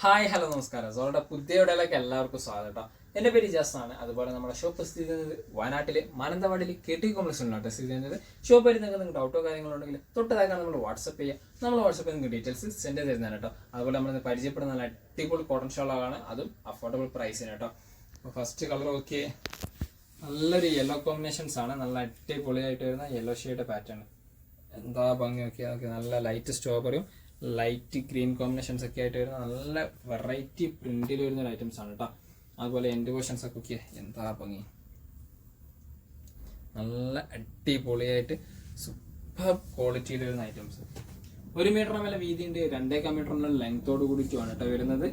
Hi hello നമസ്കാരം. സോളുടെ പുതിയ വീഡിയോയിലേക്ക് എല്ലാവർക്കും സ്വാഗതം കേട്ടോ. എൻ്റെ പേര് ജാസ് ആണ്. അതുപോലെ നമ്മുടെ ഷോപ്പ് സ്ഥിതി ചെയ്യുന്നത് വയനാട്ടിലെ മാനന്തവാടിയിൽ KT കോംപ്ലക്സിലാണ് സ്ഥിതി ചെയ്യുന്നത്. ഷോപ്പ് ആയിട്ട് നിങ്ങൾക്ക് ഡൗട്ടോ കാര്യങ്ങളുണ്ടെങ്കിൽ തൊട്ടതാക്കാൻ നമ്മൾ വാട്സപ്പ് ചെയ്യുക. നമ്മൾ വാട്സപ്പിൽ നിങ്ങൾക്ക് ഡീറ്റെയിൽസ് സെൻഡ് ചെയ്ത് തരുന്നതാണ് കേട്ടോ. അതുപോലെ നമ്മൾ പരിചയപ്പെടുന്ന നല്ല അടിപൊളി കോട്ടൺ ഷോളാണ്, അതും അഫോർഡബിൾ പ്രൈസിന് കേട്ടോ. അപ്പോൾ ഫസ്റ്റ് കളർ ഓക്കെ, നല്ലൊരു യെല്ലോ കോമ്പിനേഷൻസ് ആണ്. നല്ല അടിപൊളിയായിട്ട് വരുന്ന യെല്ലോ ഷെയ്ഡ് പാറ്റേൺ, എന്താ ഭംഗി നോക്കിയാൽ നമുക്ക് നല്ല ലൈറ്റ് സ്ട്രോബറിയും ലൈറ്റ് ഗ്രീൻ കോമ്പിനേഷൻസ് ഒക്കെ ആയിട്ട് വരുന്ന നല്ല വെറൈറ്റി പ്രിന്റിൽ വരുന്ന ഒരു ഐറ്റംസ് ആണ് കേട്ടോ. അതുപോലെ എൻഡ് പോർഷൻസ് ഒക്കെ ഒക്കെ എന്താ ഭംഗി, നല്ല അടിപൊളിയായിട്ട് സൂപ്പർ ക്വാളിറ്റിയിൽ വരുന്ന ഐറ്റംസ്. 1 മീറ്റർ മേലെ വീതിയുണ്ട്, 2.5 മീറ്ററിന്റെ ലെങ്തോട് കൂടിയിട്ടാണ് കേട്ടോ വരുന്നത്.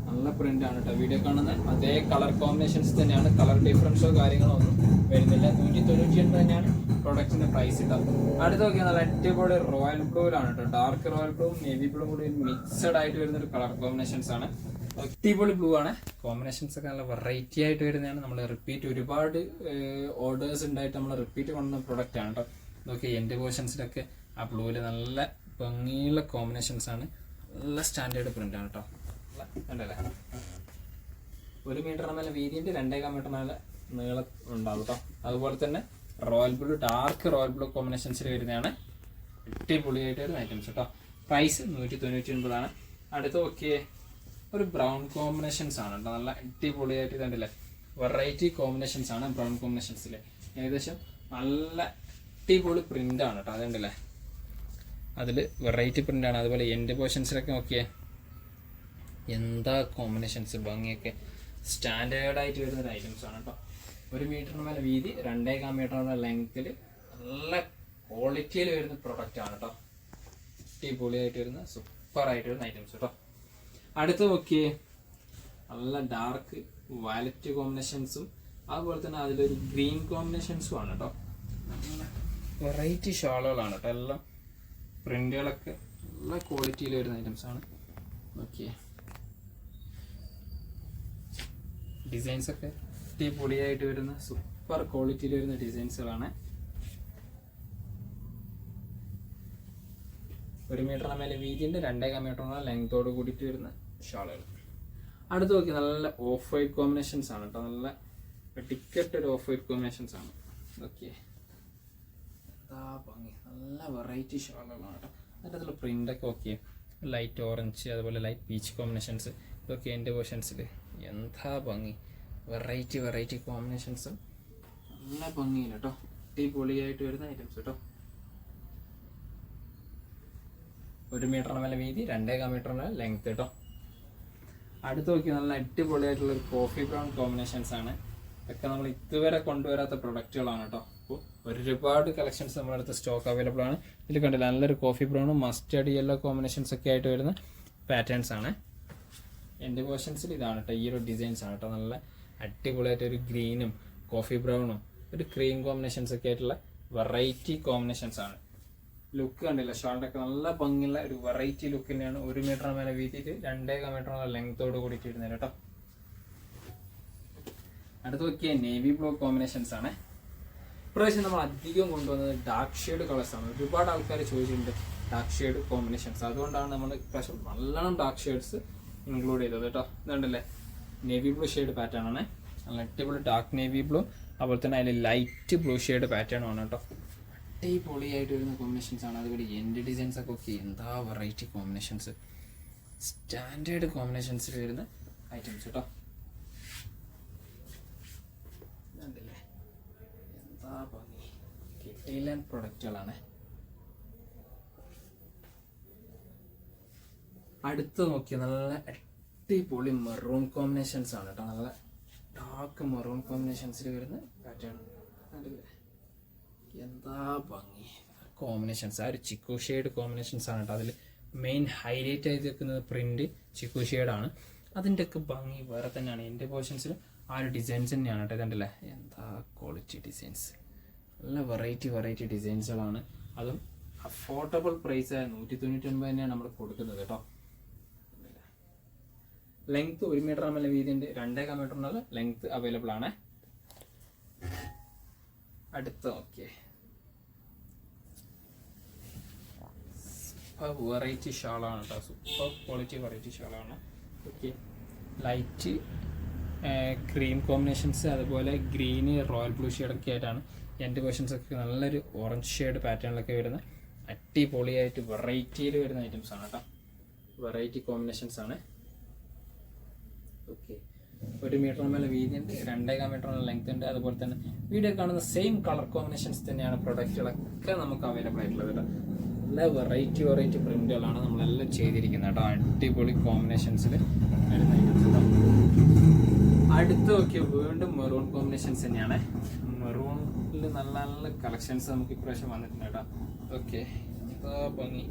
നല്ല പ്രിന്റ് ആണ് കേട്ടോ. വീഡിയോ കാണുന്ന അതേ കളർ കോമ്പിനേഷൻസ് തന്നെയാണ്, കളർ ഡിഫറൻസോ കാര്യങ്ങളോ ഒന്നും വരുന്നില്ല. 198 തന്നെയാണ് പ്രൊഡക്റ്റിന്റെ പ്രൈസ് ഉണ്ടാവും. അടുത്ത് നോക്കിയാൽ നല്ല അടിപൊളി റോയൽ ബ്ലൂയിലാണ് കേട്ടോ. Dark royal blue navy blue കൂടി മിക്സഡ് ആയിട്ട് വരുന്ന ഒരു കളർ കോമ്പിനേഷൻസ് ആണ്. അടിപൊളി ബ്ലൂ ആണ്. കോമ്പിനേഷൻസ് ഒക്കെ നല്ല വെറൈറ്റി ആയിട്ട് വരുന്നതാണ്. നമ്മൾ റിപ്പീറ്റ് ഒരുപാട് ഓർഡേഴ്സ് ഉണ്ടായിട്ട് നമ്മൾ റിപ്പീറ്റ് കൊണ്ടുവന്ന പ്രൊഡക്റ്റ് ആണ് കേട്ടോ. നോക്കി എൻഡ് പോർഷൻസിലൊക്കെ ആ ബ്ലൂവിൽ നല്ല ഭംഗിയുള്ള കോമ്പിനേഷൻസ് ആണ്. നല്ല സ്റ്റാൻഡേർഡ് പ്രിന്റ് ആണ് കേട്ടോ. ഉണ്ടല്ലേ, 1 മീറ്റർ മേലെ വീതിയുണ്ട്, 2.5 മീറ്റർ മേലെ നീളം ഉണ്ടാവും കേട്ടോ. അതുപോലെ തന്നെ royal blue, dark royal blue കോമ്പിനേഷൻസിൽ വരുന്നതാണ്. അടിപൊളിയായിട്ട് വരുന്ന ഐറ്റംസ് കേട്ടോ. പ്രൈസ് 199 ആണ്. അടുത്ത് ഓക്കെ ഒരു ബ്രൗൺ കോമ്പിനേഷൻസ് ആണ് കേട്ടോ. നല്ല അടിപൊളിയായിട്ട് ഇതുണ്ടല്ലേ, വെറൈറ്റി കോമ്പിനേഷൻസ് ആണ് ബ്രൗൺ കോമ്പിനേഷൻസിൽ. ഏകദേശം നല്ല അടിപൊളി പ്രിന്റ് ആണ് കേട്ടോ. അതുണ്ടല്ലേ, അതിൽ വെറൈറ്റി പ്രിന്റ് ആണ്. അതുപോലെ എൻഡ് പോർഷൻസിലൊക്കെ നോക്കിയേ എന്താ കോമ്പിനേഷൻസ്, ഭംഗിയൊക്കെ സ്റ്റാൻഡേർഡ് ആയിട്ട് വരുന്ന ഒരു ഐറ്റംസ് ആണ് കേട്ടോ. 1 മീറ്ററിന് മേലെ വീതി, 2.5 മീറ്ററിന്റെ ലെങ്ത്തിൽ നല്ല ക്വാളിറ്റിയിൽ വരുന്ന പ്രൊഡക്റ്റ് ആണ് കേട്ടോ. അടിപൊളിയായിട്ട് വരുന്ന സൂപ്പർ ആയിട്ട് വരുന്ന ഐറ്റംസ് കേട്ടോ. അടുത്ത് നോക്കിയേ നല്ല ഡാർക്ക് വയലറ്റ് കോമ്പിനേഷൻസും അതുപോലെ തന്നെ അതിലൊരു ഗ്രീൻ കോമ്പിനേഷൻസും ആണ് കേട്ടോ. വെറൈറ്റി ഷാളുകളാണ് കേട്ടോ. എല്ലാം പ്രിന്റുകളൊക്കെ നല്ല ക്വാളിറ്റിയിൽ വരുന്ന ഐറ്റംസ് ആണ്. ഓക്കെ, ഡിസൈൻസ് ഒക്കെ അടിപൊളിയായിട്ട് വരുന്ന സൂപ്പർ ക്വാളിറ്റിയിൽ വരുന്ന ഡിസൈൻസുകളാണ്. 1 മീറ്ററിന് മേലെ വീതിയുണ്ട്, 2.5 മീറ്ററിന് ലെങ്തോട് കൂടിയിട്ട് വരുന്ന ഷാളുകൾ. അടുത്ത് നോക്കി നല്ല ഓഫ് വൈറ്റ് കോമ്പിനേഷൻസ് ആണ് കേട്ടോ. നല്ല ടിക്കറ്റ് ഒരു ഓഫ് വൈറ്റ് കോമ്പിനേഷൻസ് ആണ്. ഓക്കെ, എന്താ ഭംഗി, നല്ല വെറൈറ്റി ഷാളുകളാണ് കേട്ടോ. അതിൻ്റെ പ്രിൻ്റൊക്കെ ഓക്കെ ലൈറ്റ് ഓറഞ്ച് അതുപോലെ ലൈറ്റ് പീച്ച് കോമ്പിനേഷൻസ്, ഇതൊക്കെ എൻ്റെ പോർഷൻസിൽ എന്താ ഭംഗി, വെറൈറ്റി കോമ്പിനേഷൻസും നല്ല ഭംഗിയില്ല കേട്ടോ. അടിപൊളിയായിട്ട് വരുന്ന ഐറ്റംസ് കേട്ടോ. 1 മീറ്ററിന് മേലെ വീതി, 2.5 മീറ്ററിന് ലെങ്ത് കേട്ടോ. അടുത്ത് നോക്കി നല്ല അടിപൊളിയായിട്ടുള്ള ഒരു കോഫി ബ്രൗൺ കോമ്പിനേഷൻസ് ആണ്. ഇതൊക്കെ നമ്മൾ ഇതുവരെ കൊണ്ടുവരാത്ത പ്രൊഡക്റ്റുകളാണ് കേട്ടോ. അപ്പോൾ ഒരുപാട് കളക്ഷൻസ് നമ്മുടെ അടുത്ത് സ്റ്റോക്ക് അവൈലബിൾ ആണ്. ഇതിൽ കണ്ടില്ല, നല്ലൊരു കോഫി ബ്രൗണും മസ്റ്റേർഡ് യെല്ലോ കോമ്പിനേഷൻസ് ഒക്കെ ആയിട്ട് വരുന്ന പാറ്റേൺസ് ആണ്. എൻ്റെ പോർഷൻസിൽ ഇതാണ് കേട്ടോ, ഈ ഒരു ഡിസൈൻസ് ആണ് കേട്ടോ. നല്ല അടിപൊളിയായിട്ട് ഒരു ഗ്രീനും കോഫി ബ്രൗണും ഒരു ക്രീം കോമ്പിനേഷൻസ് ഒക്കെ ആയിട്ടുള്ള വെറൈറ്റി കോമ്പിനേഷൻസ് ആണ്. ലുക്ക് കണ്ടില്ല, ഷാളിൻ്റെ ഒക്കെ നല്ല ഭംഗിയുള്ള ഒരു വെറൈറ്റി ലുക്ക് തന്നെയാണ്. 1 മീറ്റർ മേലെ വീതിയിട്ട് 2.5 മീറ്റർ ലെങ്തോട് കൂടിയിട്ട് വരുന്നത് കേട്ടോ. അടുത്ത് നോക്കിയ നേവി ബ്ലൂ കോമ്പിനേഷൻസ് ആണ്. ഇപ്രാവശ്യം നമ്മൾ അധികം കൊണ്ടുവന്നത് ഡാർക്ക് ഷെയ്ഡ് കളേഴ്സ് ആണ്. ഒരുപാട് ആൾക്കാർ ചോദിച്ചിട്ടുണ്ട് ഡാർക്ക് ഷെയ്ഡ് കോമ്പിനേഷൻസ്, അതുകൊണ്ടാണ് നമ്മൾ ഇപ്രാവശ്യം നല്ലോണം ഡാർക്ക് ഷെയ്ഡ്സ് ഇൻക്ലൂഡ് ചെയ്തത് കേട്ടോ. ഇതുണ്ടല്ലേ, നേവി ബ്ലൂ ഷെയ്ഡ് പാറ്റേൺ ആണ്. നല്ല അടിപൊളി ഡാർക്ക് നേവി ബ്ലൂ, അതുപോലെ തന്നെ അതിൽ ലൈറ്റ് ബ്ലൂ ഷെയ്ഡ് പാറ്റേൺ ആണ് കേട്ടോ. അടിപൊളിയായിട്ട് വരുന്ന കോമ്പിനേഷൻസ് ആണ്. അതുപോലെ എൻ്റെ ഡിസൈൻസ് ഒക്കെ ഓക്കെ, എന്താ വെറൈറ്റി കോമ്പിനേഷൻസ്, സ്റ്റാൻഡേർഡ് കോമ്പിനേഷൻസിൽ വരുന്ന ഐറ്റംസ് കേട്ടോ. ഇതുണ്ടല്ലേ, എന്താ ഭംഗി, കിട്ടിയില്ല പ്രൊഡക്റ്റുകളാണ്. അടുത്ത് നോക്കിയാൽ നല്ല അടിപൊളി മെറൂൺ കോമ്പിനേഷൻസ് ആണ് കേട്ടോ. നല്ല ഡാർക്ക് മെറൂൺ കോമ്പിനേഷൻസിൽ വരുന്ന പാറ്റേൺ കണ്ടില്ലേ, എന്താ ഭംഗി കോമ്പിനേഷൻസ്. ആ ഒരു ചിക്കു ഷെയ്ഡ് കോമ്പിനേഷൻസ് ആണ് കേട്ടോ. അതിൽ മെയിൻ ഹൈലൈറ്റ് ആയിട്ട് വെക്കുന്നത് പ്രിന്റ് ചിക്കു ഷെയ്ഡാണ്. അതിൻ്റെ ഒക്കെ ഭംഗി വേറെ തന്നെയാണ്. എൻ്റെ പോർഷൻസിൽ ആ ഒരു ഡിസൈൻസ് തന്നെയാണ് കേട്ടോ. ഇതുണ്ടല്ലേ, എന്താ ക്വാളിറ്റി ഡിസൈൻസ്, നല്ല വെറൈറ്റി ഡിസൈൻസുകളാണ്. അതും അഫോർഡബിൾ പ്രൈസ് ആയ 199 തന്നെയാണ് നമ്മൾ കൊടുക്കുന്നത് കേട്ടോ. ലെങ്ത് 1 മീറ്റർ മേലെ വീതിയുണ്ട്, 2.5 മീറ്ററിനുള്ള ലെങ്ത് അവൈലബിൾ ആണ്. അടുത്ത ഓക്കെ സൂപ്പർ വെറൈറ്റി ഷാളാണ് കേട്ടോ, സൂപ്പർ ക്വാളിറ്റി വെറൈറ്റി ഷാളാണ്. ഓക്കെ, ലൈറ്റ് ക്രീം കോമ്പിനേഷൻസ്, അതുപോലെ ഗ്രീന് റോയൽ ബ്ലൂ ഷെയ്ഡൊക്കെ ആയിട്ടാണ് എൻ്റെ വേർഷൻസ് ഒക്കെ. നല്ലൊരു ഓറഞ്ച് ഷെയ്ഡ് പാറ്റേണിലൊക്കെ വരുന്ന അടിപൊളിയായിട്ട് വെറൈറ്റിയിൽ വരുന്ന ഐറ്റംസ് ആണ് കേട്ടോ, വെറൈറ്റി കോമ്പിനേഷൻസ് ആണ്. ഓക്കെ, 1 മീറ്റർ മേലെ വീതിയുണ്ട്, 2.5 മീറ്റർ ലെങ്ത് ഉണ്ട്. അതുപോലെ തന്നെ വീഡിയോ കാണുന്ന സെയിം കളർ കോമ്പിനേഷൻസ് തന്നെയാണ് പ്രൊഡക്റ്റുകളൊക്കെ നമുക്ക് അവൈലബിൾ ആയിട്ടുള്ളത് കേട്ടോ. നല്ല വെറൈറ്റി പ്രിന്റുകളാണ് നമ്മളെല്ലാം ചെയ്തിരിക്കുന്നത് കേട്ടോ, അടിപൊളി കോമ്പിനേഷൻസിൽ വരുന്ന ഐറ്റംസ് കേട്ടോ. അടുത്ത് നോക്കിയ വീണ്ടും മെറൂൺ കോമ്പിനേഷൻസ് തന്നെയാണ്. മെറൂണിൽ നല്ല നല്ല കളക്ഷൻസ് നമുക്ക് ഇപ്രാവശ്യം വന്നിട്ടുണ്ട് കേട്ടോ. ഓക്കെ, എന്താ ഭംഗി,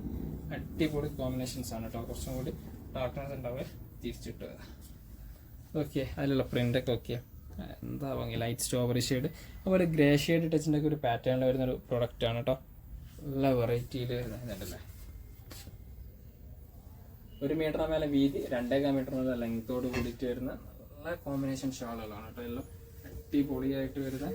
അടിപൊളി കോമ്പിനേഷൻസ് ആണ് കേട്ടോ. കുറച്ചും കൂടി ഡാർക്ക്നെസ് ഉണ്ടാവുക തിരിച്ചിട്ട്. ഓക്കെ, അതിലുള്ള പ്രിൻ്റൊക്കെ ഓക്കെ, എന്താ ഭംഗി, ലൈറ്റ് സ്ട്രോബെറി ഷെയ്ഡ് അതുപോലെ ഗ്രേ ഷെയ്ഡ് ടച്ചിൻ്റെ ഒക്കെ ഒരു പാറ്റേണിൽ വരുന്നൊരു പ്രൊഡക്റ്റാണ് കേട്ടോ. നല്ല വെറൈറ്റിയിൽ വരുന്നുണ്ടല്ലേ. 1 മീറ്റർ മേലെ വീതി, 2.5 മീറ്റർ മേലെ ലെങ്ത്തോട് കൂടിയിട്ട് വരുന്ന നല്ല കോമ്പിനേഷൻ ഷാളുകളാണ് കേട്ടോ. എല്ലാം അടിപൊളിയായിട്ട് വരുന്ന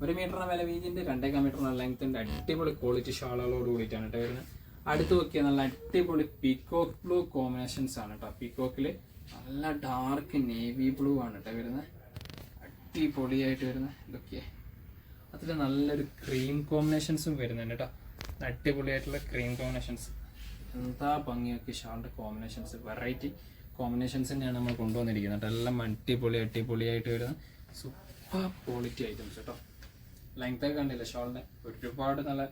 1 മീറ്ററിന് മേലെ വീതിയുണ്ട്, 2.5 മീറ്ററിന് ലെങ്ത് ഉണ്ട്. അടിപൊളി ക്വാളിറ്റി ഷാളുകളോട് കൂടിയിട്ടാണ് കേട്ടോ വരുന്നത്. അടുത്ത് നോക്കിയാൽ നല്ല അടിപൊളി പീക്കോക്ക് ബ്ലൂ കോമ്പിനേഷൻസ് ആണ് കേട്ടോ. പീക്കോക്കിൽ നല്ല ഡാർക്ക് നേവി ബ്ലൂ ആണ് കേട്ടോ വരുന്നത്, അടിപൊളിയായിട്ട് വരുന്നത്. ഇതൊക്കെ അതിൽ നല്ലൊരു ക്രീം കോമ്പിനേഷൻസും വരുന്നുണ്ട് കേട്ടോ, അടിപൊളിയായിട്ടുള്ള ക്രീം കോമ്പിനേഷൻസ്. എന്താ ഭംഗിയൊക്കെ ഷാളിൻ്റെ കോമ്പിനേഷൻസ്, വെറൈറ്റി കോമ്പിനേഷൻസ് തന്നെയാണ് നമ്മൾ കൊണ്ടുവന്നിരിക്കുന്നത് കേട്ടോ. എല്ലാം അടിപൊളിയായിട്ട് വരുന്ന സൂപ്പർ ക്വാളിറ്റി ഐറ്റംസ് കേട്ടോ. ലെങ്ത്തൊക്കെ കണ്ടില്ല ഷാളിൻ്റെ, ഒരുപാട് നല്ല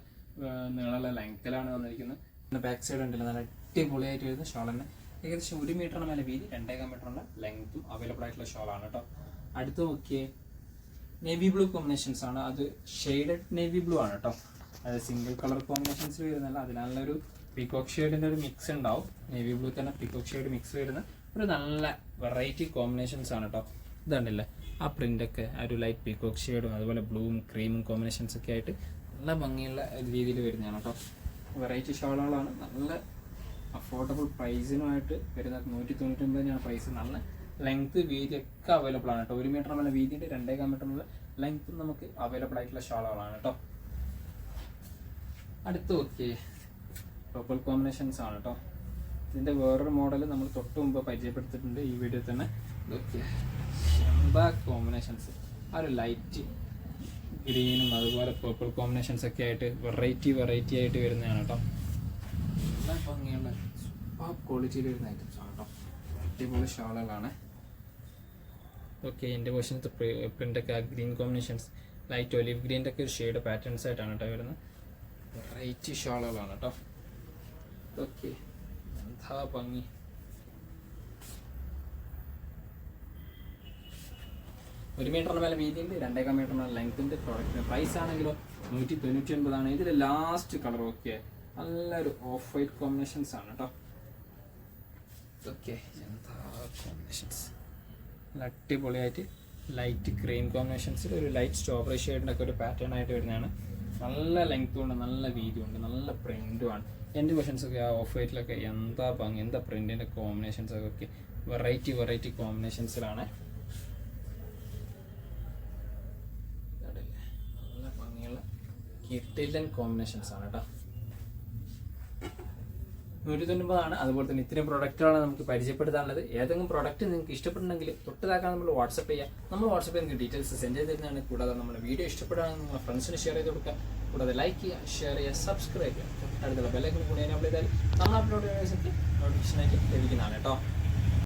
നീളമുള്ള ലെങ്ത്തിലാണ് വന്നിരിക്കുന്നത്. പിന്നെ ബാക്ക് സൈഡ് ഉണ്ടല്ലോ നല്ല അടിപൊളിയായിട്ട് വരുന്ന ഷാൾ തന്നെ. ഏകദേശം 1 മീറ്ററിന് മേലെ വീതി, 2.5 മീറ്ററിനുള്ള ലെങ്ത്തും അവൈലബിൾ ആയിട്ടുള്ള ഷാളാണ് കേട്ടോ. അടുത്ത് നോക്കിയേ നേവി ബ്ലൂ കോമ്പിനേഷൻസ് ആണ്. അത് ഷെയ്ഡഡ് നേവി ബ്ലൂ ആണ് കേട്ടോ, അത് സിംഗിൾ കളർ കോമ്പിനേഷൻസിൽ വരുന്നല്ല. അതിനുള്ളൊരു പീക്കോക്ക് ഷെയ്ഡിൻ്റെ ഒരു മിക്സ് ഉണ്ടാവും. നേവി ബ്ലൂ തന്നെ പീക്കോക്ക് ഷെയ്ഡ് മിക്സ് വരുന്ന ഒരു നല്ല വെറൈറ്റി കോമ്പിനേഷൻസ് ആണ് കേട്ടോ. ഇതുണ്ടല്ലേ ആ പ്രിൻ്റൊക്കെ, ആ ഒരു ലൈറ്റ് പീക്കോക്ക് ഷെയ്ഡും അതുപോലെ ബ്ലൂവും ക്രീമും കോമ്പിനേഷൻസ് ഒക്കെ ആയിട്ട് നല്ല ഭംഗിയുള്ള രീതിയിൽ വരുന്നതാണ് കേട്ടോ. വെറൈറ്റി ഷാളുകളാണ്, നല്ല അഫോർഡബിൾ പ്രൈസിനുമായിട്ട് വരുന്നത്. 199 പ്രൈസ്. നല്ല ലെങ്ത് വീതി ഒക്കെ അവൈലബിൾ ആണ് കേട്ടോ. 1 മീറ്റർ മേലെ വീതിയുടെ 2.5 മീറ്ററിനുള്ള ലെങ്ത്തും നമുക്ക് അവൈലബിൾ ആയിട്ടുള്ള ഷാളുകളാണ് കേട്ടോ. അടുത്ത് ഓക്കെ പർപ്പിൾ കോമ്പിനേഷൻസ് ആണ് കേട്ടോ. ഇതിൻ്റെ വേറൊരു മോഡൽ നമ്മൾ തൊട്ട് മുമ്പ് പരിചയപ്പെടുത്തിയിട്ടുണ്ട് ഈ വീഡിയോ തന്നെ. ഓക്കെ, എന്താ കോമ്പിനേഷൻസ്, ആ ഒരു ലൈറ്റ് ഗ്രീനും അതുപോലെ പർപ്പിൾ കോമ്പിനേഷൻസ് ഒക്കെ ആയിട്ട് വെറൈറ്റി ആയിട്ട് വരുന്നതാണ് കേട്ടോ. നല്ല ഭംഗിയുള്ള സൂപ്പർ ക്വാളിറ്റിയിൽ വരുന്ന ഐറ്റംസ് ആണ് കേട്ടോ, അടിപൊളി ഷാളുകളാണ്. ഓക്കെ, എൻ്റെ വേർഷനത്തെ പ്രിൻ്റൊക്കെ ആ ഗ്രീൻ കോമ്പിനേഷൻസ്, ലൈറ്റ് ഒലിവ് ഗ്രീൻ്റെ ഒക്കെ ഒരു ഷെയ്ഡ് പാറ്റേൺസ് ആയിട്ടാണ് കേട്ടോ വരുന്നത്. വെറൈറ്റി ഷാളുകളാണ് കേട്ടോ. ഓക്കെ, എന്താ ഭംഗി, 1 മീറ്ററിന് മേലെ വീതിയുണ്ട്, 2.5 മീറ്ററിന് ലെങ്ത് ഉണ്ട്. പ്രോഡക്റ്റിന് പ്രൈസ് ആണെങ്കിലോ 199 ഇതിൽ ലാസ്റ്റ് കളർ ഓക്കെ നല്ലൊരു ഓഫ് വൈറ്റ് കോമ്പിനേഷൻസ് ആണ് കേട്ടോ. ഓക്കെ, എന്താ കോമ്പിനേഷൻസ്, നല്ല അടിപൊളിയായിട്ട് ലൈറ്റ് ക്രീം കോമ്പിനേഷൻസിൽ ഒരു ലൈറ്റ് സ്ട്രോബെറി ഷെയ്ഡിൻ്റെ ഒക്കെ ഒരു പാറ്റേൺ ആയിട്ട് വരുന്നതാണ്. നല്ല ലെങ്ത്തും ഉണ്ട്, നല്ല വീതിയും ഉണ്ട്, നല്ല പ്രിൻറ്റുമാണ്. എൻ്റെ വേർഷൻസൊക്കെ ആ ഓഫ് വൈറ്റിലൊക്കെ എന്താ ഭംഗി, എന്താ പ്രിൻറ്റിൻ്റെ കോമ്പിനേഷൻസൊക്കെ ഒക്കെ വെറൈറ്റി കോമ്പിനേഷൻസിലാണ്. നല്ല ഭംഗിയുള്ള കിട്ടിലൻ കോമ്പിനേഷൻസ് ആണ് കേട്ടോ. 199 അതുപോലെ തന്നെ ഇത്രയും പ്രൊഡക്റ്റുകളാണ് നമുക്ക് പരിചയപ്പെടുത്താനുള്ളത്. ഏതെങ്കിലും പ്രൊഡക്റ്റ് നിങ്ങൾക്ക് ഇഷ്ടപ്പെടുന്നെങ്കിൽ തൊട്ടതാക്കാൻ നമ്മൾ വാട്സപ്പ് ചെയ്യുക. നമ്മൾ വാട്സപ്പിൽ നിങ്ങൾക്ക് ഡീറ്റെയിൽസ് സെൻഡ് ചെയ്ത് തരുന്നതാണ്. കൂടാതെ നമ്മുടെ വീഡിയോ ഇഷ്ടപ്പെടുകയാണെങ്കിൽ നിങ്ങളുടെ ഫ്രണ്ട്സിന് ഷെയർ ചെയ്ത് കൊടുക്കുക. കൂടാതെ ലൈക്ക് ചെയ്യുക, ഷെയർ ചെയ്യുക, സബ്സ്ക്രൈബ് ചെയ്യുക. അടുത്തുള്ള ബെല്ലൈക്കൺ കൂടി എനേബിൾ ചെയ്താൽ നമ്മൾ അപ്ലോഡ് ചെയ്യുന്ന നോട്ടിഫിക്കേഷനായിട്ട് ലഭിക്കുന്നതാണ് കേട്ടോ.